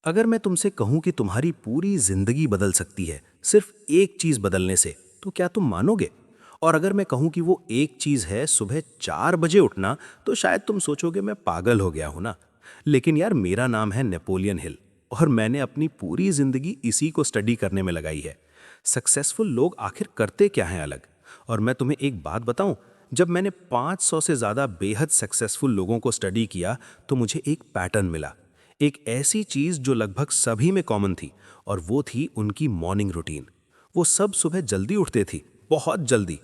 अगर मैं तुमसे कहूं कि तुम्हारी पूरी जिंदगी बदल सकती है सिर्फ एक चीज बदलने से, तो क्या तुम मानोगे? और अगर मैं कहूं कि वो एक चीज है सुबह 4 बजे उठना, तो शायद तुम सोचोगे मैं पागल हो गया हूं ना। लेकिन यार, मेरा नाम है नेपोलियन हिल, और मैंने अपनी पूरी जिंदगी इसी को स्टडी करने में लगाई है। सक्सेसफुल लोग आखिर करते क्या हैं अलग? और मैं तुम्हें एक बात बताऊं, जब मैंने 500 से ज़्यादा बेहद सक्सेसफुल लोगों को स्टडी किया, तो मुझे एक पैटर्न मिला। एक ऐसी चीज़ जो लगभग सभी में कॉमन थी, और वो थी उनकी मॉर्निंग रूटीन। वो सब सुबह जल्दी उठते थी, बहुत जल्दी।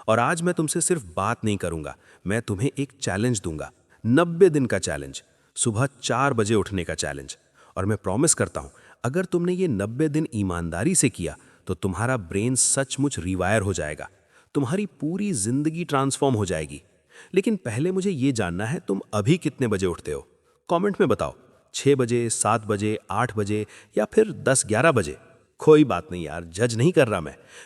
और आज मैं तुमसे सिर्फ बात नहीं करूंगा, मैं तुम्हें एक चैलेंज दूंगा। 90 दिन का चैलेंज, सुबह 4 बजे उठने का चैलेंज। और मैं प्रॉमिस करता हूं, अगर तुमने ये 90 दिन ईमानदारी से किया, तो तुम्हारा ब्रेन सचमुच रिवायर हो जाएगा। तुम्हारी पूरी जिंदगी ट्रांसफॉर्म हो जाएगी। लेकिन पहले मुझे ये जानना है, तुम अभी कितने बजे उठते हो? कमेंट में बताओ। 6 बजे, 7 बजे, 8 बजे, या फिर 10-11 बजे? कोई बात नहीं यार, जज नहीं कर रहा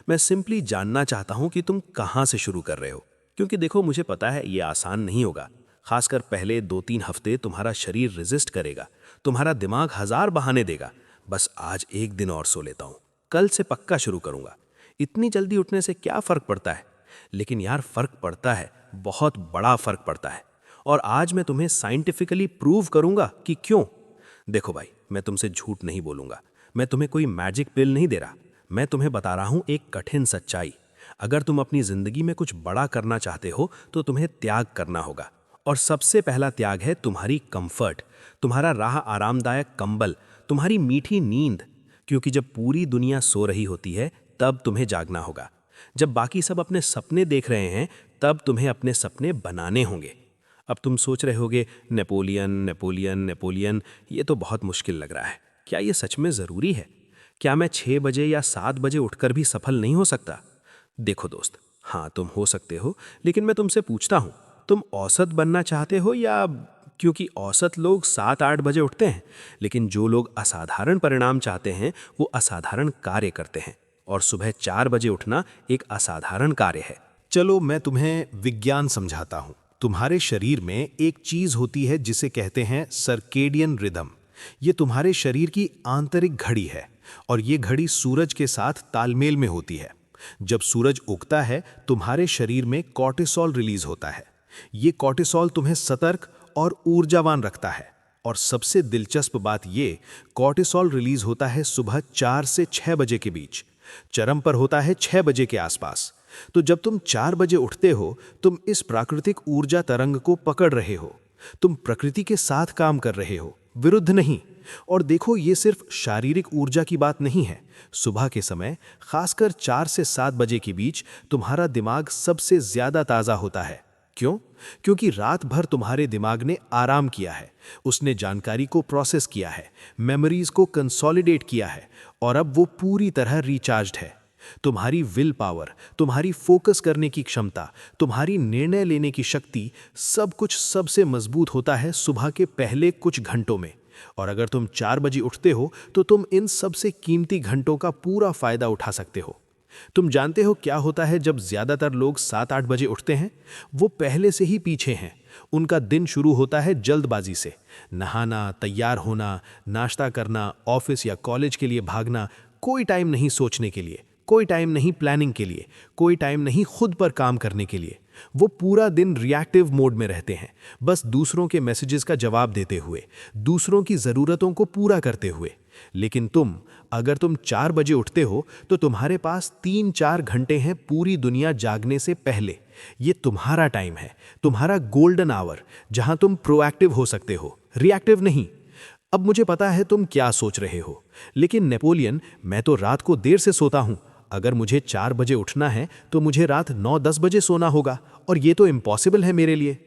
मैं सिंपली जानना चाहता हूं कि तुम कहां से शुरू कर रहे हो। क्योंकि देखो, मुझे पता है ये आसान नहीं होगा। खासकर पहले 2-3 हफ्ते तुम्हारा शरीर रेजिस्ट करेगा, तुम्हारा दिमाग हजार बहाने देगा। बस आज एक दिन और सो लेता हूं, कल से पक्का शुरू करूंगा। इतनी जल्दी उठने से क्या फर्क पड़ता है? लेकिन यार, फर्क पड़ता है, बहुत बड़ा फर्क पड़ता है। और आज मैं तुम्हें साइंटिफिकली प्रूव करूंगा कि क्यों। देखो भाई, मैं तुमसे झूठ नहीं बोलूंगा, मैं तुम्हें कोई मैजिक पिल नहीं दे रहा। मैं तुम्हें बता रहा हूं एक कठिन सच्चाई। अगर तुम अपनी जिंदगी में कुछ बड़ा करना चाहते हो, तो तुम्हें त्याग करना होगा। और सबसे पहला त्याग है तुम्हारी कंफर्ट, तुम्हारा राह आरामदायक कंबल, तुम्हारी मीठी नींद। क्योंकि जब पूरी दुनिया सो रही होती है, तब तुम्हें जागना होगा। जब बाकी सब अपने सपने देख रहे हैं, तब तुम्हें अपने सपने बनाने होंगे। अब तुम सोच रहे होगे, नेपोलियन नेपोलियन नेपोलियन, ये तो बहुत मुश्किल लग रहा है। क्या ये सच में ज़रूरी है? क्या मैं 6 बजे या 7 बजे उठकर भी सफल नहीं हो सकता? देखो दोस्त, हाँ तुम हो सकते हो, लेकिन मैं तुमसे पूछता हूँ, तुम औसत बनना चाहते हो या? क्योंकि औसत लोग 7-8 बजे उठते हैं, लेकिन जो लोग असाधारण परिणाम चाहते हैं, वो असाधारण कार्य करते हैं। और सुबह 4 बजे उठना एक असाधारण कार्य है। चलो मैं तुम्हें विज्ञान समझाता हूँ। तुम्हारे शरीर में एक चीज होती है जिसे कहते हैं सर्केडियन रिदम। ये तुम्हारे शरीर की आंतरिक घड़ी है, और ये घड़ी सूरज के साथ तालमेल में होती है। जब सूरज उगता है, तुम्हारे शरीर में कॉर्टिसोल रिलीज होता है। ये कॉर्टिसोल तुम्हें सतर्क और ऊर्जावान रखता है। और सबसे दिलचस्प बात ये, कॉर्टिसोल रिलीज होता है सुबह 4 से 6 बजे के बीच। चरम पर होता है 6 बजे के आसपास। तो जब तुम 4 बजे उठते हो, तुम इस प्राकृतिक ऊर्जा तरंग को पकड़ रहे हो। तुम प्रकृति के साथ काम कर रहे हो, विरुद्ध नहीं। और देखो, ये सिर्फ शारीरिक ऊर्जा की बात नहीं है। सुबह के समय, खासकर 4 से 7 बजे के बीच, तुम्हारा दिमाग सबसे ज्यादा ताजा होता है। क्यों? क्योंकि रात भर तुम्हारे दिमाग ने आराम किया है। उसने जानकारी को प्रोसेस किया है, मेमोरीज को कंसोलिडेट किया है, और अब वो पूरी तरह रिचार्ज्ड है। तुम्हारी विल पावर, तुम्हारी फोकस करने की क्षमता, तुम्हारी निर्णय लेने की शक्ति, सब कुछ सबसे मजबूत होता है सुबह के पहले कुछ घंटों में। और अगर तुम 4 बजे उठते हो, तो तुम इन सबसे कीमती घंटों का पूरा फायदा उठा सकते हो। तुम जानते हो क्या होता है जब ज्यादातर लोग 7-8 बजे उठते हैं? वो पहले से ही पीछे हैं। उनका दिन शुरू होता है जल्दबाजी से। नहाना, तैयार होना, नाश्ता करना, ऑफिस या कॉलेज के लिए भागना। कोई टाइम नहीं सोचने के लिए, कोई टाइम नहीं प्लानिंग के लिए, कोई टाइम नहीं खुद पर काम करने के लिए। वो पूरा दिन रिएक्टिव मोड में रहते हैं, बस दूसरों के मैसेजेस का जवाब देते हुए, दूसरों की ज़रूरतों को पूरा करते हुए। लेकिन अगर तुम 4 बजे उठते हो, तो तुम्हारे पास 3-4 घंटे हैं पूरी दुनिया जागने से पहले। ये तुम्हारा टाइम है, तुम्हारा गोल्डन आवर, जहां तुम प्रोएक्टिव हो सकते हो, रिएक्टिव नहीं। अब मुझे पता है तुम क्या सोच रहे हो, लेकिन नेपोलियन, मैं तो रात को देर से सोता हूं। अगर मुझे 4 बजे उठना है, तो मुझे रात 9-10 बजे सोना होगा, और ये तो इम्पॉसिबल है मेरे लिए।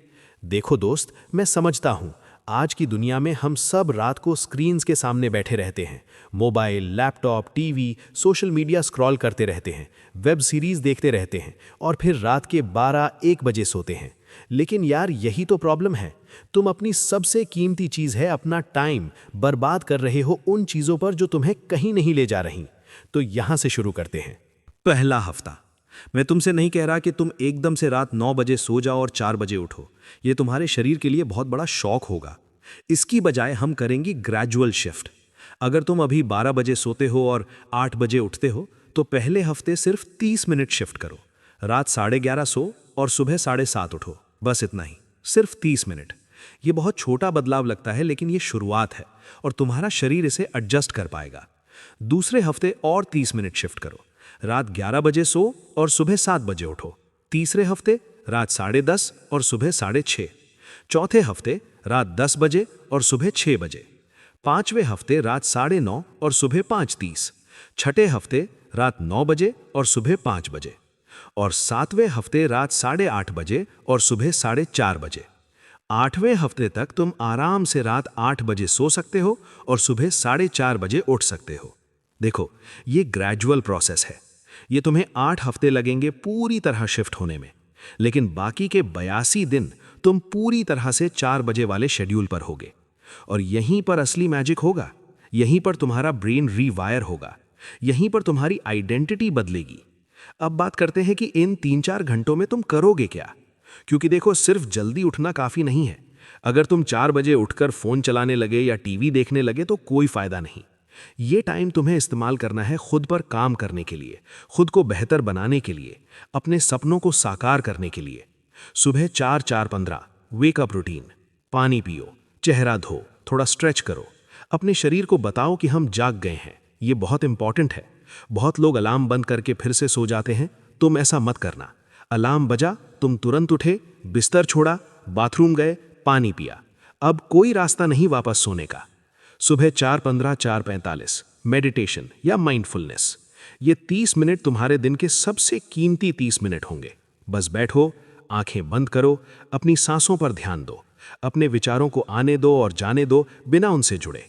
देखो दोस्त, मैं समझता हूं, आज की दुनिया में हम सब रात को स्क्रीन्स के सामने बैठे रहते हैं। Mobile, laptop, TV, social media scroll करते रहते हैं, वेब सीरीज देखते रहते हैं, और फिर रात के 12-1 बजे सोते हैं। लेकिन यार, यही तो प्रॉब्लम है। तुम अपनी सबसे कीमती चीज़ है अपना टाइम बर्बाद कर रहे हो उन चीज़ों पर जो तुम्हें कहीं नहीं ले जा रही। तो यहां से शुरू करते हैं। पहला हफ्ता। मैं तुमसे नहीं कह रहा कि तुम एकदम से रात 9 बजे सो जाओ और 4 बजे उठो। ये तुम्हारे शरीर के लिए बहुत बड़ा शौक होगा। इसकी बजाय हम करेंगे ग्रेजुअल शिफ्ट। अगर तुम अभी 12 बजे सोते हो और 8 बजे उठते हो तो पहले हफ्ते सिर्फ 30 मिनट शिफ्ट करो। रात 11:30 सो और सुबह 7:30 उठो, बस इतना ही, सिर्फ 30 मिनट। ये बहुत छोटा बदलाव लगता है लेकिन ये शुरुआत है और तुम्हारा शरीर इसे एडजस्ट कर पाएगा। दूसरे हफ्ते और 30 मिनट शिफ्ट करो, रात 11 बजे सो और सुबह 7 बजे उठो। तीसरे हफ्ते रात 10:30 और सुबह 6:30। चौथे हफ्ते रात 10 बजे और सुबह 6 बजे। पांचवें हफ्ते रात 9:30 और सुबह 5:30। छठे हफ्ते रात 9 बजे और सुबह 5 बजे। और सातवें हफ्ते रात 8:30 बजे और सुबह 4:30 बजे। आठवें हफ्ते तक तुम आराम से रात 8 बजे सो सकते हो और सुबह 4:30 बजे उठ सकते हो। देखो, ये ग्रेजुअल प्रोसेस है। ये तुम्हें 8 हफ्ते लगेंगे पूरी तरह शिफ्ट होने में, लेकिन बाकी के 82 दिन तुम पूरी तरह से 4 बजे वाले शेड्यूल पर होगे। और यहीं पर असली मैजिक होगा, यहीं पर तुम्हारा ब्रेन रीवायर होगा, यहीं पर तुम्हारी आइडेंटिटी बदलेगी। अब बात करते हैं कि इन 3-4 घंटों में तुम करोगे क्या? क्योंकि देखो, सिर्फ जल्दी उठना काफी नहीं है। अगर तुम 4 बजे उठकर फोन चलाने लगे या टीवी देखने लगे तो कोई फायदा नहीं। ये टाइम तुम्हें इस्तेमाल करना है खुद पर काम करने के लिए, खुद को बेहतर बनाने के लिए, अपने सपनों को साकार करने के लिए। सुबह 4-4-15 वेकअप रूटीन, पानी पियो, चेहरा धो, थोड़ा स्ट्रेच करो, अपने शरीर को बताओ कि हम जाग गए हैं। ये बहुत इंपॉर्टेंट है। बहुत लोग अलार्म बंद करके फिर से सो जाते हैं, तुम ऐसा मत करना। अलार्म बजा, तुम तुरंत उठे, बिस्तर छोड़ा, बाथरूम गए, पानी पिया। अब कोई रास्ता नहीं वापस सोने का। सुबह 4:15 4:45 मेडिटेशन या माइंडफुलनेस। ये 30 मिनट तुम्हारे दिन के सबसे कीमती 30 मिनट होंगे। बस बैठो, आंखें बंद करो, अपनी सांसों पर ध्यान दो, अपने विचारों को आने दो और जाने दो बिना उनसे जुड़े।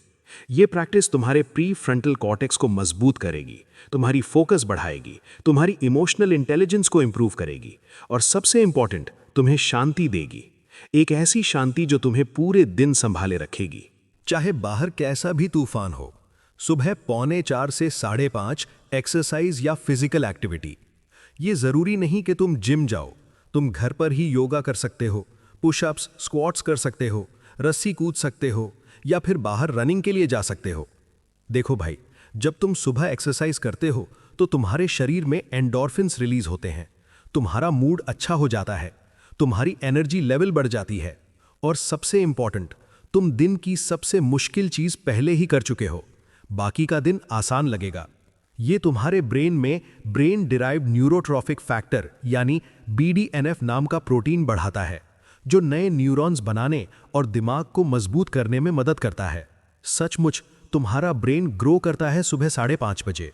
ये प्रैक्टिस तुम्हारे प्री फ्रंटल कॉर्टेक्स को मजबूत करेगी, तुम्हारी फोकस बढ़ाएगी, तुम्हारी इमोशनल इंटेलिजेंस को इंप्रूव करेगी और सबसे इंपॉर्टेंट, तुम्हें शांति देगी। एक ऐसी शांति जो तुम्हें पूरे दिन संभाले रखेगी। चाहे बाहर कैसा भी तूफान हो, सुबह 3:45 से 5:30 एक्सरसाइज या फिजिकल एक्टिविटी। ये जरूरी नहीं कि तुम जिम जाओ, तुम घर पर ही योगा कर सकते हो, पुशअप्स, स्क्वाट्स कर सकते हो, रस्सी कूद सकते हो या फिर बाहर रनिंग के लिए जा सकते हो। देखो भाई, जब तुम सुबह एक्सरसाइज करते हो तो तुम्हारे शरीर में एंडोर्फिन्स रिलीज होते हैं, तुम्हारा मूड अच्छा हो जाता है, तुम्हारी एनर्जी लेवल बढ़ जाती है और सबसे इंपॉर्टेंट, तुम दिन की सबसे मुश्किल चीज पहले ही कर चुके हो, बाकी का दिन आसान लगेगा। ये तुम्हारे ब्रेन में ब्रेन डिराइव्ड न्यूरोट्रॉफिक फैक्टर यानी BDNF नाम का प्रोटीन बढ़ाता है, जो नए न्यूरॉन्स बनाने और दिमाग को मजबूत करने में मदद करता है। सचमुच तुम्हारा ब्रेन ग्रो करता है सुबह 5:30 बजे।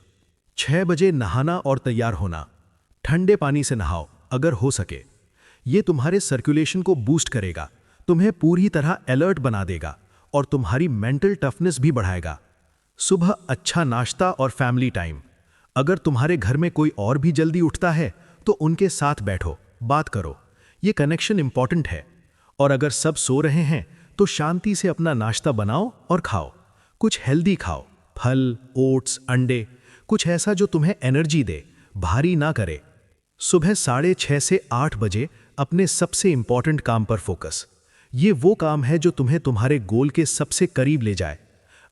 6 बजे नहाना और तैयार होना, ठंडे पानी से नहाओ अगर हो सके। ये तुम्हारे सर्कुलेशन को बूस्ट करेगा, तुम्हें पूरी तरह अलर्ट बना देगा और तुम्हारी मेंटल टफनेस भी बढ़ाएगा। सुबह अच्छा नाश्ता और फैमिली टाइम। अगर तुम्हारे घर में कोई और भी जल्दी उठता है तो उनके साथ बैठो, बात करो। ये कनेक्शन इंपॉर्टेंट है। और अगर सब सो रहे हैं तो शांति से अपना नाश्ता बनाओ और खाओ। कुछ हेल्दी खाओ, फल, ओट्स, अंडे, कुछ ऐसा जो तुम्हें एनर्जी दे, भारी ना करे। सुबह 6:30 से 8 बजे अपने सबसे इंपॉर्टेंट काम पर फोकस। ये वो काम है जो तुम्हें तुम्हारे गोल के सबसे करीब ले जाए।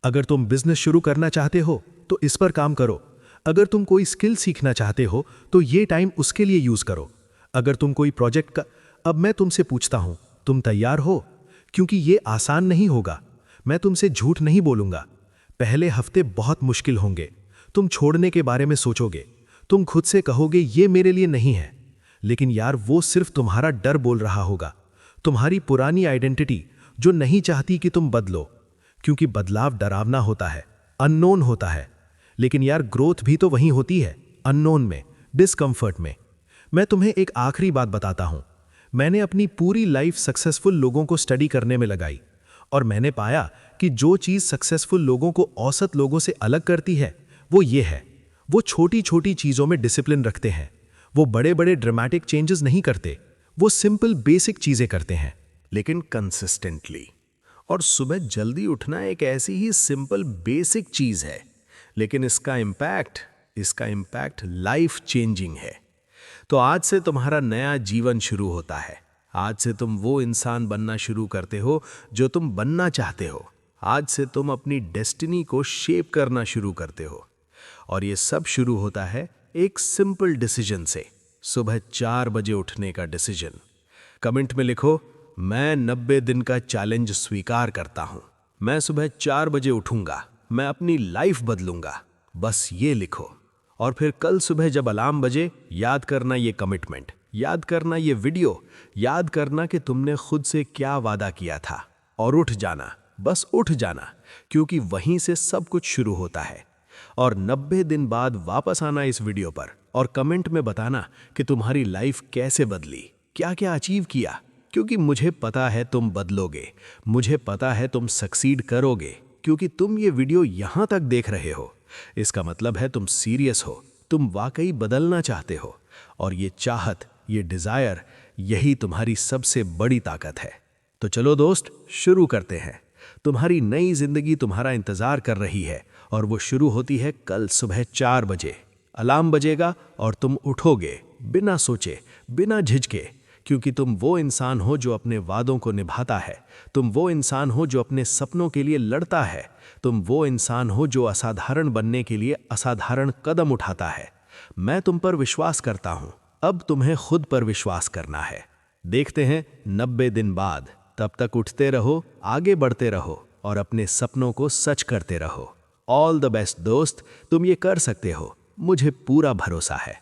अगर तुम बिजनेस शुरू करना चाहते हो तो इस पर काम करो। अगर तुम कोई स्किल सीखना चाहते हो तो ये टाइम उसके लिए यूज करो। अगर तुम कोई प्रोजेक्ट का अब मैं तुमसे पूछता हूं, तुम तैयार हो? क्योंकि ये आसान नहीं होगा। मैं तुमसे झूठ नहीं बोलूंगा। पहले हफ्ते बहुत मुश्किल होंगे। तुम छोड़ने के बारे में सोचोगे, तुम खुद से कहोगे ये मेरे लिए नहीं है। लेकिन यार, वो सिर्फ तुम्हारा डर बोल रहा होगा, तुम्हारी पुरानी आइडेंटिटी जो नहीं चाहती कि तुम बदलो। क्योंकि बदलाव डरावना होता है, अननोन होता है। लेकिन यार, ग्रोथ भी तो वहीं होती है, अननोन में, डिस्कंफर्ट में। मैं तुम्हें एक आखिरी बात बताता हूं। मैंने अपनी पूरी लाइफ सक्सेसफुल लोगों को स्टडी करने में लगाई और मैंने पाया कि जो चीज़ सक्सेसफुल लोगों को औसत लोगों से अलग करती है वो ये है, वो छोटी छोटी चीज़ों में डिसिप्लिन रखते हैं। वो बड़े बड़े ड्रामेटिक चेंजेस नहीं करते, वो सिंपल बेसिक चीज़ें करते हैं, लेकिन कंसिस्टेंटली। और सुबह जल्दी उठना एक ऐसी ही सिंपल बेसिक चीज़ है, लेकिन इसका इम्पैक्ट लाइफ चेंजिंग है। तो आज से तुम्हारा नया जीवन शुरू होता है। आज से तुम वो इंसान बनना शुरू करते हो जो तुम बनना चाहते हो। आज से तुम अपनी डेस्टिनी को शेप करना शुरू करते हो। और ये सब शुरू होता है एक सिंपल डिसीजन से, सुबह 4 बजे उठने का डिसीजन। कमेंट में लिखो, मैं 90 दिन का चैलेंज स्वीकार करता हूं। मैं सुबह 4 बजे उठूंगा, मैं अपनी लाइफ बदलूंगा। बस ये लिखो। और फिर कल सुबह जब अलार्म बजे, याद करना ये कमिटमेंट, याद करना ये वीडियो, याद करना कि तुमने खुद से क्या वादा किया था, और उठ जाना, बस उठ जाना, क्योंकि वहीं से सब कुछ शुरू होता है। और 90 दिन बाद वापस आना इस वीडियो पर और कमेंट में बताना कि तुम्हारी लाइफ कैसे बदली, क्या क्या अचीव किया, क्योंकि मुझे पता है तुम बदलोगे, मुझे पता है तुम सक्सीड करोगे, क्योंकि तुम ये वीडियो यहाँ तक देख रहे हो। इसका मतलब है तुम सीरियस हो, तुम वाकई बदलना चाहते हो, और ये चाहत, ये डिज़ायर, यही तुम्हारी सबसे बड़ी ताकत है। तो चलो दोस्त, शुरू करते हैं। तुम्हारी नई जिंदगी तुम्हारा इंतज़ार कर रही है, और वो शुरू होती है कल सुबह 4 बजे। अलार्म बजेगा और तुम उठोगे बिना सोचे, बिना झिझके, क्योंकि तुम वो इंसान हो जो अपने वादों को निभाता है। तुम वो इंसान हो जो अपने सपनों के लिए लड़ता है। तुम वो इंसान हो जो असाधारण बनने के लिए असाधारण कदम उठाता है। मैं तुम पर विश्वास करता हूं, अब तुम्हें खुद पर विश्वास करना है। देखते हैं 90 दिन बाद। तब तक उठते रहो, आगे बढ़ते रहो, और अपने सपनों को सच करते रहो। ऑल द बेस्ट दोस्त, तुम ये कर सकते हो, मुझे पूरा भरोसा है।